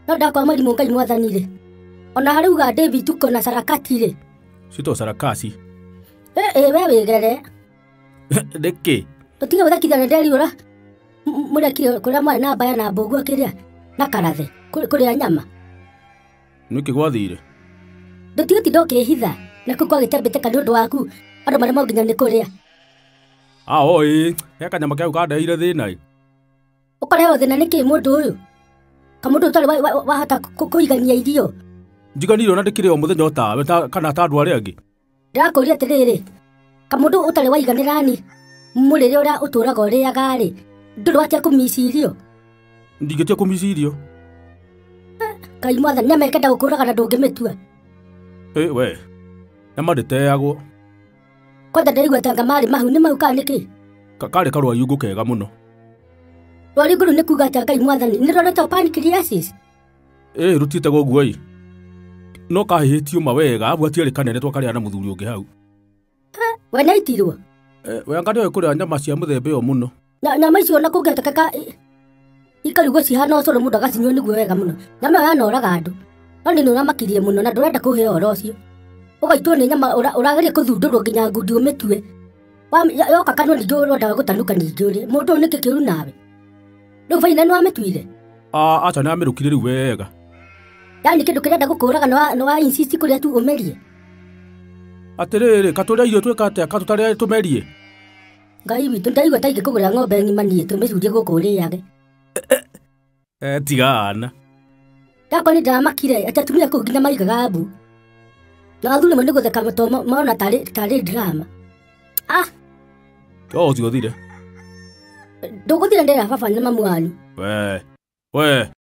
No ndakwa mwarimu Ngai mwathani ri. Ona hari uga David tuko na sarakati ri. Sito sarakasi. We wigere. Deke. Tutiga guthakithia na nderi ura. Murekire kuria mwana na mbaya na mbogu akiria na karathe kuria nyama. Niki gwathire. Ndutiga tidoke hitha na kukwa gitembete ka ndu waku. Andu mara monginya ni kuria. Oi, ya kanyama kau kadaire thina. Ukarehwo thina niki mundu uyu. Kamundu utari wahota kuigania irio. Njiganire ona ndikire o muthenya otawe kana ta andu aria angi. Ndakuria atiriri. Kamundu utari waiganirani. Murire uria uturaga uriaga ri. Nduru atia kumicirio. Ndigetia kumicirio. Kai mwathani nyamekenda gukuraga na ndungimitua. We. Nyama nditeagwo. Kwenda ndaigua tanga mari mahu ni mau ka niki. Kare karwa yungu kega muno. Rwari nguru ni kuga ati Ngai mwathani ni roreta panicriasis. Rutite goguo no kahihitio mawega abu atiari kanene twakaria na muthuri ungi hau. We naitirwo. We ngani we kuria nyama cia muthembe o muno. Nyama icio na kugetekeka ikarugo cihana ucoro mundu agacinywo niguo wega muno. Nyama ya noraga andu. No ni nuramakirie muno na ndurenda kuhe oro ucio. Ugaitwo ni nyama urageria kuthundurwo nginya ngundi umitue. Yoka kanwa ni njoro ndaga gutanuka ni njori. Mundu niki kiuru nawe. Ndu faina no ametwire. Acha na amirukire riu wega. Yani kindu kirenda gukuraga no wa insist kuria tu umerie. Atiriri katuria irio twekate akatutaria tumerie. Ngai witu ndaigua taige kugura ng'ombe ng'imanie tumicurie gukuriage. Tigana. Ndakwa ni ndamakire atatumia kuu nginya maigaga mbu. Na athuri mo ni gutheka mato maona tari drama. Ucio thire. Nduguthira ndera baba na mamu wanyu. We.